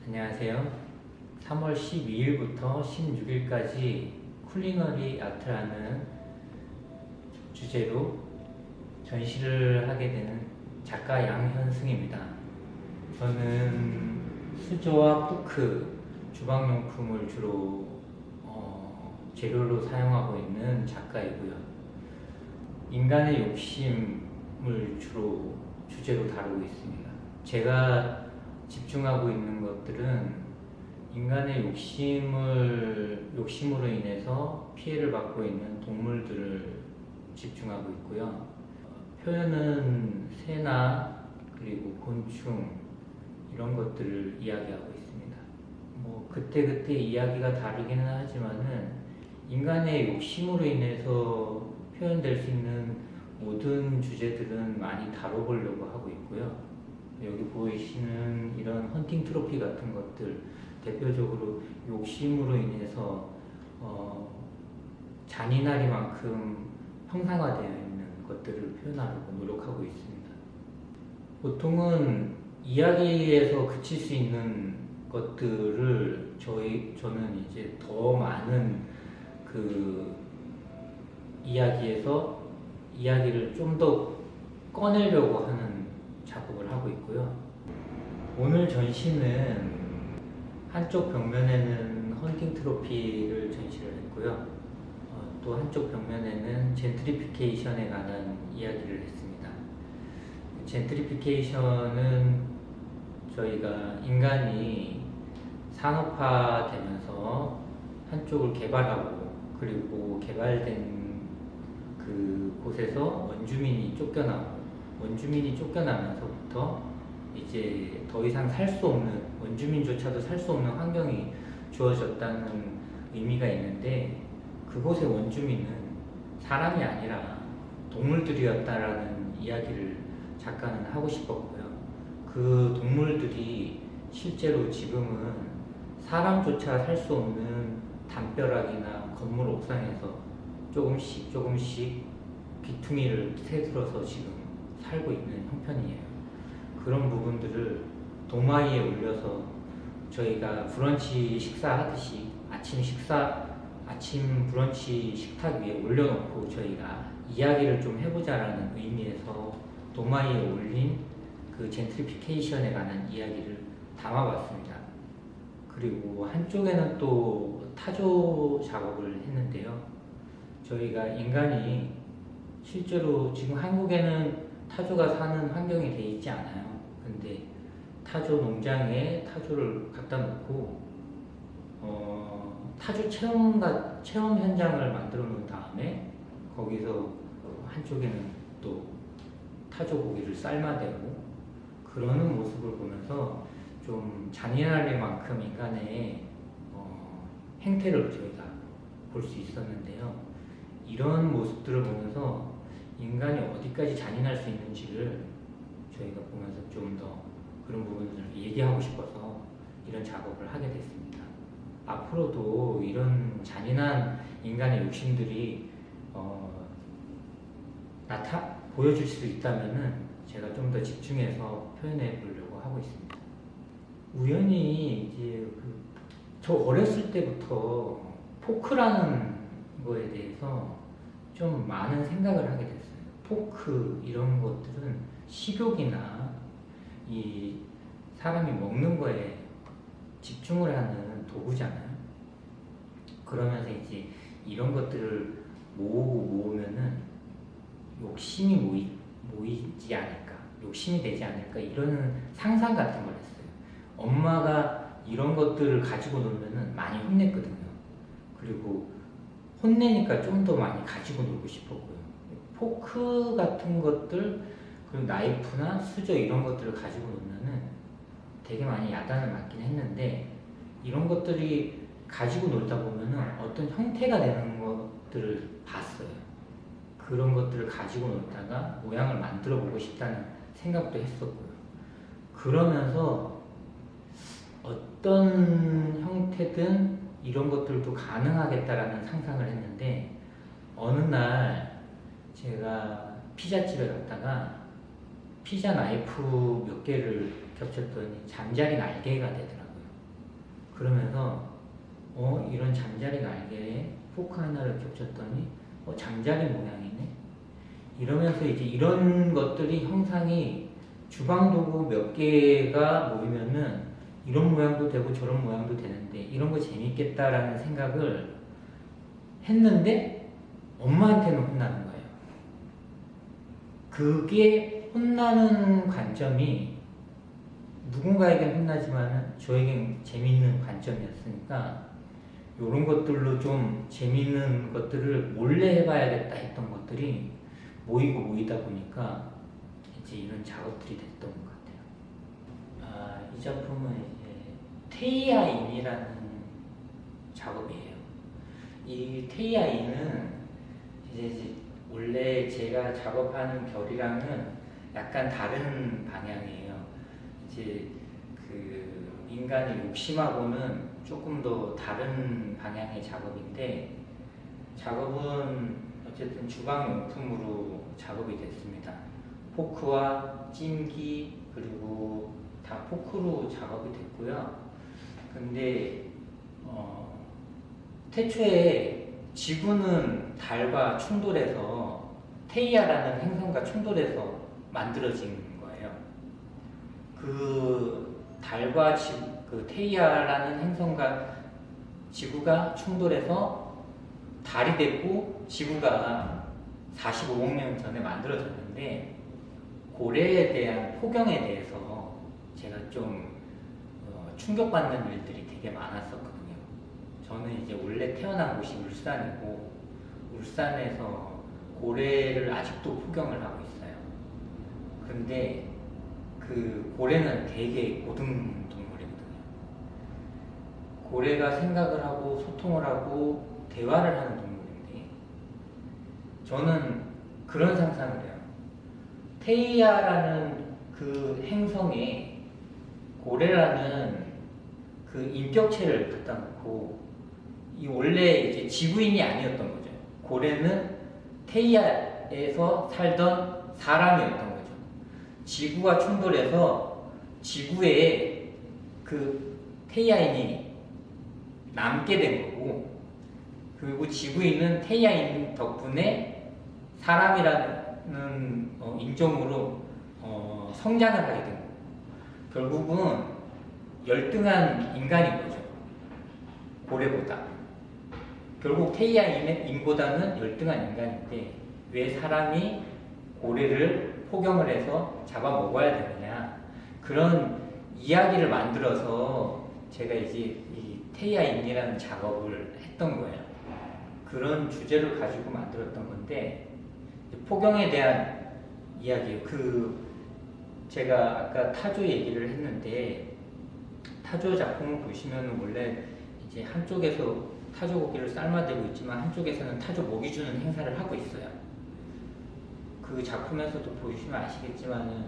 안녕하세요. 3월 12일부터 16일까지 쿨리너리 아트라는 주제로 전시를 하게 되는 작가 양현승입니다. 저는 수저와 포크, 주방용품을 주로 재료로 사용하고 있는 작가이고요. 인간의 욕심을 주로 주제로 다루고 있습니다. 제가 집중하고 있는 것들은 인간의 욕심으로 인해서 피해를 받고 있는 동물들을 집중하고 있고요. 표현은 새나 그리고 곤충 이런 것들을 이야기하고 있습니다. 그때그때 이야기가 다르기는 하지만은 인간의 욕심으로 인해서 표현될 수 있는 모든 주제들은 많이 다뤄보려고 하고 있고요. 여기 보이시는 이런 헌팅 트로피 같은 것들, 대표적으로 욕심으로 인해서 잔인하리만큼 형상화되어 있는 것들을 표현하려고 노력하고 있습니다. 보통은 이야기에서 그칠 수 있는 것들을 저는 이제 더 많은 그 이야기를 좀 더 꺼내려고 하는 작업을 하고 있고요. 오늘 전시는 한쪽 벽면에는 헌팅 트로피를 전시를 했고요. 또 한쪽 벽면에는 젠트리피케이션에 관한 이야기를 했습니다. 젠트리피케이션은 저희가 인간이 산업화되면서 한쪽을 개발하고 그리고 개발된 그 곳에서 원주민이 쫓겨나면서부터 이제 더 이상 살 수 없는, 원주민조차도 살 수 없는 환경이 주어졌다는 의미가 있는데, 그곳의 원주민은 사람이 아니라 동물들이었다라는 이야기를 작가는 하고 싶었고요. 그 동물들이 실제로 지금은 사람조차 살 수 없는 담벼락이나 건물 옥상에서 조금씩 귀퉁이를 새들어서 지금 살고 있는 형편이에요. 그런 부분들을 도마위에 올려서 저희가 브런치 식사하듯이 아침 브런치 식탁 위에 올려놓고 저희가 이야기를 좀 해보자라는 의미에서 도마위에 올린 그 젠트리피케이션에 관한 이야기를 담아봤습니다. 그리고 한쪽에는 또 타조 작업을 했는데요. 저희가 인간이 실제로 지금 한국에는 타조가 사는 환경이 되어 있지 않아요. 근데 타조 농장에 타조를 갖다 놓고 타조 체험 현장을 만들어 놓은 다음에 거기서 한쪽에는 또 타조 고기를 삶아대고 그러는 모습을 보면서 좀 잔인할 만큼 인간의 행태를 저희가 볼 수 있었는데요. 이런 모습들을 보면서 인간이 어디까지 잔인할 수 있는지를 저희가 보면서 좀 더 그런 부분들을 얘기하고 싶어서 이런 작업을 하게 됐습니다. 앞으로도 이런 잔인한 인간의 욕심들이 보여줄 수 있다면은 제가 좀 더 집중해서 표현해 보려고 하고 있습니다. 우연히 이제 저 어렸을 때부터 포크라는 거에 대해서 좀 많은 생각을 하게 됐어요. 포크 이런 것들은 식욕이나 이 사람이 먹는 거에 집중을 하는 도구잖아요. 그러면서 이제 이런 것들을 모으면은 욕심이 모이지 않을까, 욕심이 되지 않을까 이런 상상 같은 걸 했어요. 엄마가 이런 것들을 가지고 놀면은 많이 혼냈거든요. 그리고 혼내니까 좀 더 많이 가지고 놀고 싶었고요. 포크 같은 것들, 그리고 나이프나 수저 이런 것들을 가지고 놀면은 되게 많이 야단을 맞긴 했는데, 이런 것들이 가지고 놀다 보면은 어떤 형태가 되는 것들을 봤어요. 그런 것들을 가지고 놀다가 모양을 만들어 보고 싶다는 생각도 했었고요. 그러면서 어떤 형태든 이런 것들도 가능하겠다라는 상상을 했는데, 어느 날 제가 피자집에 갔다가 피자 나이프 몇 개를 겹쳤더니 잠자리 날개가 되더라고요. 그러면서 이런 잠자리 날개에 포크 하나를 겹쳤더니 잠자리 모양이네. 이러면서 이제 이런 것들이 형상이 주방 도구 몇 개가 모이면은 이런 모양도 되고 저런 모양도 되는데 이런 거 재밌겠다라는 생각을 했는데 엄마한테는 혼나는 거예요. 그게 혼나는 관점이 누군가에겐 혼나지만 저에겐 재밌는 관점이었으니까 이런 것들로 좀 재밌는 것들을 몰래 해봐야겠다 했던 것들이 모이고 모이다 보니까 이제 이런 작업들이 됐던 것 같아요. 이 작품은 이제 테이아인이라는 작업이에요. 이 테이아인은 이제 원래 제가 작업하는 결이랑은 약간 다른 방향이에요. 이제 그 인간의 욕심하고는 조금 더 다른 방향의 작업인데 작업은 어쨌든 주방용품으로 작업이 됐습니다. 포크와 찜기 그리고 다 포크로 작업이 됐고요. 근데 태초에 지구는 달과 충돌해서 테이아라는 행성과 충돌해서 만들어진 거예요. 그 달과 그 테이아라는 행성과 지구가 충돌해서 달이 됐고 지구가 45억 년 전에 만들어졌는데 고래에 대한 포경에 대해서 제가 좀 충격받는 일들이 되게 많았었거든요. 저는 이제 원래 태어난 곳이 울산이고 울산에서 고래를 아직도 포경을 하고 있어요. 근데 그 고래는 되게 고등 동물이거든요. 고래가 생각을 하고 소통을 하고 대화를 하는 동물인데 저는 그런 상상을 해요. 테이아라는 그 행성에 고래라는 그 인격체를 갖다 놓고 이 원래 이제 지구인이 아니었던 거죠. 고래는 테이아에서 살던 사람이었던 거죠. 지구와 충돌해서 지구에 그 테이아인이 남게 된 거고 그리고 지구인은 테이아인 덕분에 사람이라는 인종으로 성장을 하게 된 거고 결국은 열등한 인간인 거죠. 고래보다. 결국 테이아인보다는 열등한 인간인데 왜 사람이 고래를 포경을 해서 잡아먹어야 되느냐 그런 이야기를 만들어서 제가 이제 이 테이아인이라는 작업을 했던 거예요. 그런 주제를 가지고 만들었던 건데 포경에 대한 이야기예요. 제가 아까 타조 얘기를 했는데 타조 작품을 보시면 원래 이제 한쪽에서 타조 고기를 삶아대고 있지만 한쪽에서는 타조 먹이 주는 행사를 하고 있어요. 그 작품에서도 보시면 아시겠지만은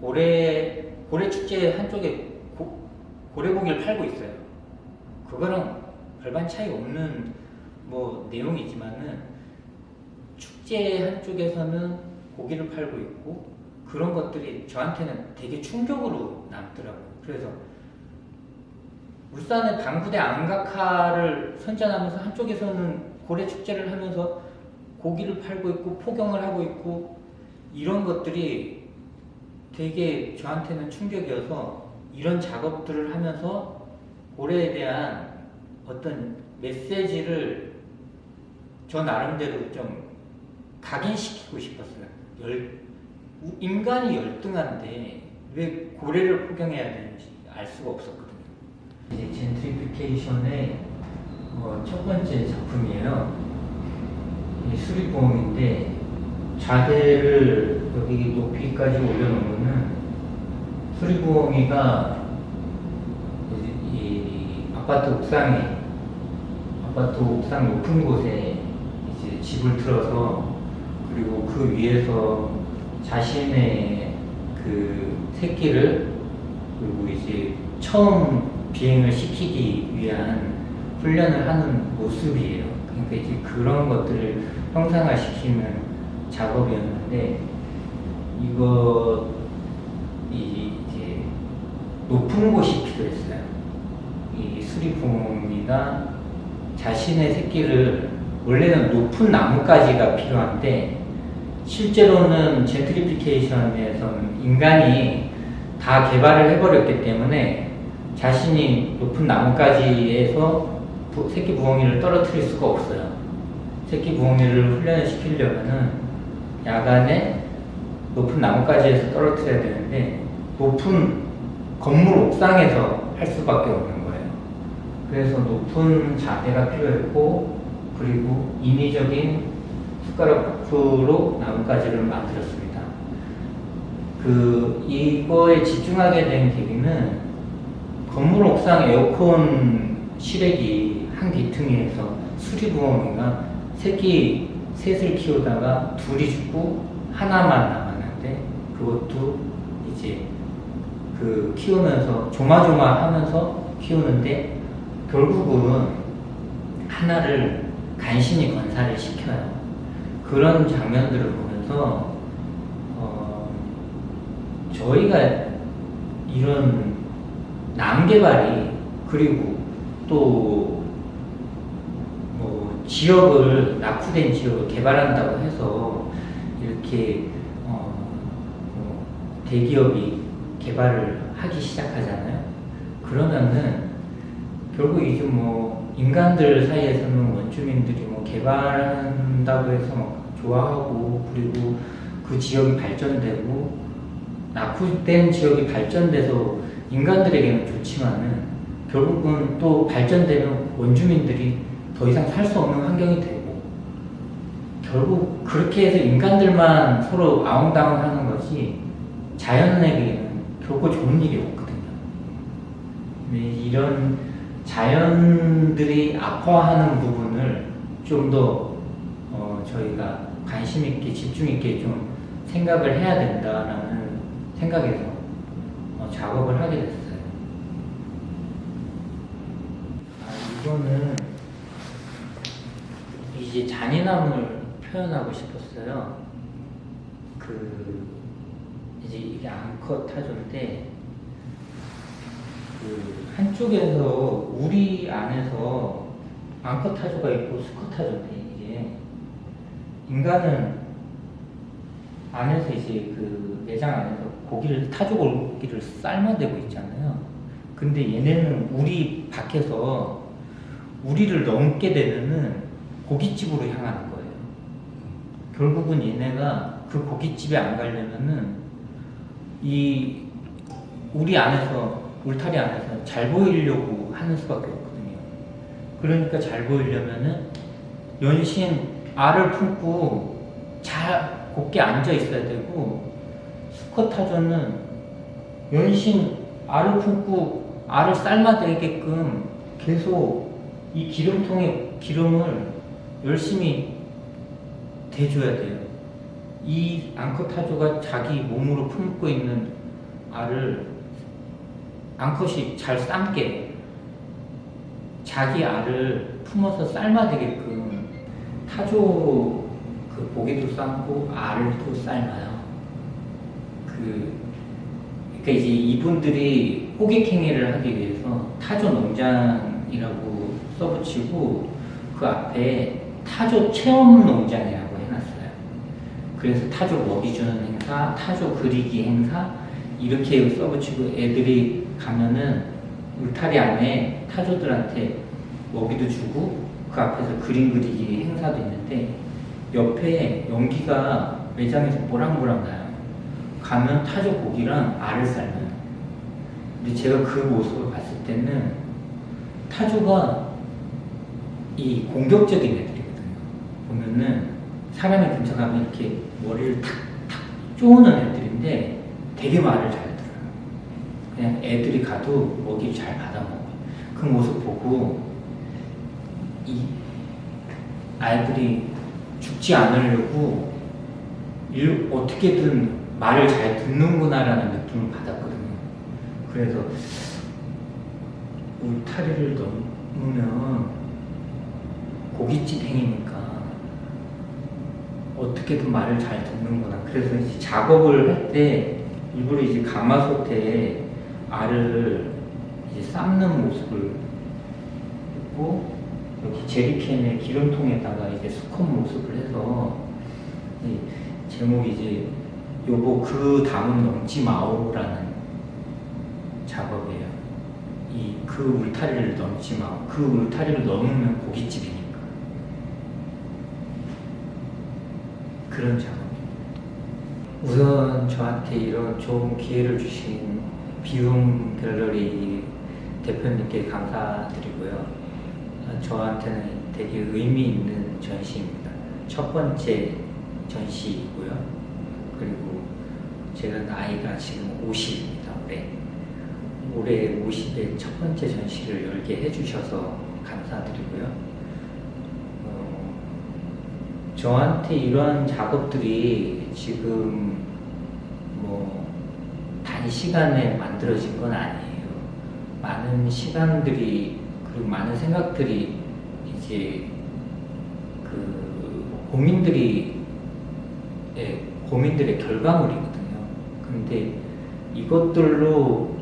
고래 축제 한쪽에 고래고기를 팔고 있어요. 그거랑 별반 차이 없는 내용이지만은 축제 한쪽에서는 고기를 팔고 있고 그런 것들이 저한테는 되게 충격으로 남더라고요. 그래서 울산의 방구대 안각화를 선전하면서 한쪽에서는 고래 축제를 하면서 고기를 팔고 있고 포경을 하고 있고 이런 것들이 되게 저한테는 충격이어서 이런 작업들을 하면서 고래에 대한 어떤 메시지를 저 나름대로 좀 각인시키고 싶었어요. 인간이 열등한데 왜 고래를 포경해야 되는지 알 수가 없었거든요. 이제 젠트리피케이션의 첫 번째 작품이에요. 수리부엉인데 자대를 여기 높이까지 올려놓으면은 수리부엉이가 이 아파트 옥상 높은 곳에 이제 집을 들어서 그리고 그 위에서 자신의 그 새끼를 그리고 이제 처음 비행을 시키기 위한 훈련을 하는 모습이에요. 그러니까 이제 그런 것들을 형상화시키는 작업이었는데 이제 높은 곳이 필요했어요. 수리부엉이가 자신의 새끼를 원래는 높은 나뭇가지가 필요한데 실제로는 젠트리피케이션에서는 인간이 다 개발을 해버렸기 때문에 자신이 높은 나뭇가지에서 새끼 부엉이를 떨어뜨릴 수가 없어요. 새끼 부엉이를 훈련을 시키려면은 야간에 높은 나뭇가지에서 떨어뜨려야 되는데 높은 건물 옥상에서 할 수밖에 없는 거예요. 그래서 높은 자대가 필요했고 그리고 인위적인 숟가락 포크로 나뭇가지를 만들었습니다. 이거에 집중하게 된 계기는 건물 옥상 에어컨 실외기 한 귀퉁이에서 수리부엉이가 새끼 셋을 키우다가 둘이 죽고 하나만 남았는데 그것도 이제 키우면서 조마조마하면서 키우는데 결국은 하나를 간신히 건사를 시켜요. 그런 장면들을 보면서 저희가 이런 남개발이 그리고 또 지역을 낙후된 지역을 개발한다고 해서 이렇게 대기업이 개발을 하기 시작하잖아요. 그러면은 결국 이제 인간들 사이에서는 원주민들이 개발한다고 해서 막 좋아하고 그리고 그 지역이 발전되고 낙후된 지역이 발전돼서 인간들에게는 좋지만은 결국은 또 발전되면 원주민들이 더 이상 살 수 없는 환경이 되고 결국 그렇게 해서 인간들만 서로 아웅다웅하는 것이 자연에게는 결코 좋은 일이 없거든요. 이런 자연들이 아파하는 부분을 좀 더 저희가 관심 있게 집중 있게 좀 생각을 해야 된다라는 생각에서 작업을 하게 됐어요. 이거는 이제 잔인함을 표현하고 싶었어요. 이제 이게 암컷 타조인데 한쪽에서 우리 안에서 암컷 타조가 있고 수컷 타조인데 이게 인간은 안에서 이제 내장 안에서 타조 고기를 삶아대고 있잖아요. 근데 얘네는 우리 밖에서 우리를 넘게 되면은 고깃집으로 향하는 거예요. 결국은 얘네가 그 고깃집에 안 가려면은 우리 안에서 울타리 안에서 잘 보이려고 하는 수밖에 없거든요. 그러니까 잘 보이려면은 연신 알을 품고 잘 곱게 앉아 있어야 되고 수컷 타조는 연신 알을 품고 알을 삶아대게끔 계속 이 기름통에 기름을 열심히 대줘야 돼요. 이 암컷 타조가 자기 몸으로 품고 있는 알을 암컷이 잘 삶게 자기 알을 품어서 삶아대게끔 타조 고기도 삶고 알도 삶아요. 그러니까 이제 이분들이 호객행위를 하기 위해서 타조 농장이라고 써붙이고 그 앞에 타조 체험 농장이라고 해놨어요. 그래서 타조 먹이 주는 행사, 타조 그리기 행사 이렇게 써붙이고 애들이 가면은 울타리 안에 타조들한테 먹이도 주고 그 앞에서 그림 그리기 행사도 있는데 옆에 연기가 매장에서 모락모락 나요. 가면 타조 고기랑 알을 삶아요. 근데 제가 그 모습을 봤을 때는 타조가 이 공격적인 애들이거든요. 보면은 사람이 근처 가면 이렇게 머리를 탁탁 쪼는 애들인데 되게 말을 잘 들어요. 그냥 애들이 가도 먹이를 잘 받아먹어요. 그 모습 보고 이 아이들이 죽지 않으려고 어떻게든 말을 잘 듣는구나라는 느낌을 받았거든요. 그래서 울타리를 넘으면 고깃집 행위니까 어떻게든 말을 잘 듣는구나. 그래서 이제 작업을 할 때 일부러 이제 가마솥에 알을 이제 삶는 모습을 그리고 여기 제리캔의 기름통에다가 이제 수컷 모습을 해서 이 제목이 이제 요거 그 담은 넘지 마오라는 작업이에요. 이 그 울타리를 넘지 마오. 그 울타리를 넘으면 고깃집이니까. 그런 작업입니다. 우선 저한테 이런 좋은 기회를 주신 비움 갤러리 대표님께 감사드리고요. 저한테는 되게 의미 있는 전시입니다. 첫 번째 전시이고요. 그리고 제가 나이가 지금 50입니다. 올해 50의 첫 번째 전시를 열게 해주셔서 감사드리고요. 저한테 이러한 작업들이 지금 뭐 단시간에 만들어진 건 아니에요. 많은 시간들이 그리고 많은 생각들이 이제 그 고민들의 결과물이거든요. 근데 이것들로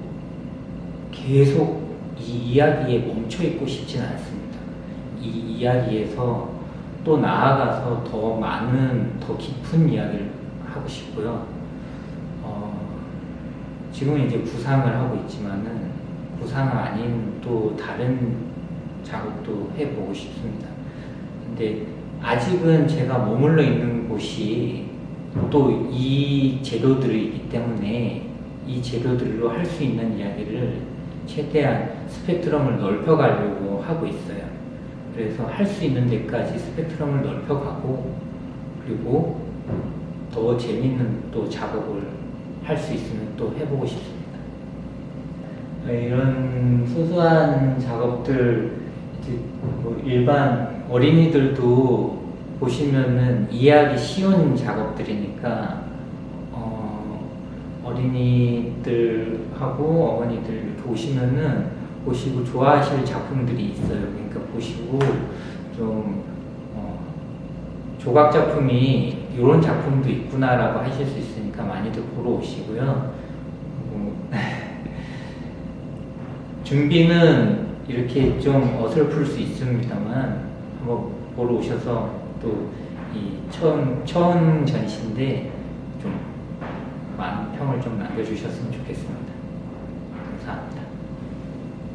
계속 이 이야기에 멈춰 있고 싶지는 않습니다. 이 이야기에서 또 나아가서 더 많은, 더 깊은 이야기를 하고 싶고요. 지금은 이제 구상을 하고 있지만은 구상 아닌 또 다른 작업도 해보고 싶습니다. 근데 아직은 제가 머물러 있는 곳이 또 이 재료들이기 때문에 이 재료들로 할 수 있는 이야기를 최대한 스펙트럼을 넓혀가려고 하고 있어요. 그래서 할 수 있는 데까지 스펙트럼을 넓혀가고 그리고 더 재밌는 또 작업을 할 수 있으면 또 해보고 싶습니다. 이런 소소한 작업들 이제 뭐 일반 어린이들도 보시면은 이해하기 쉬운 작업들이니까 어린이들하고 어머니들 이렇게 오시면은 보시고 좋아하실 작품들이 있어요. 그러니까 보시고 좀 조각 작품이 이런 작품도 있구나라고 하실 수 있으니까 많이들 보러 오시고요. 준비는 이렇게 좀 어설플 수 있습니다만 한번 보러 오셔서 또 이 처음 전시인데 좀 많은 평을 좀 남겨주셨으면 좋겠습니다.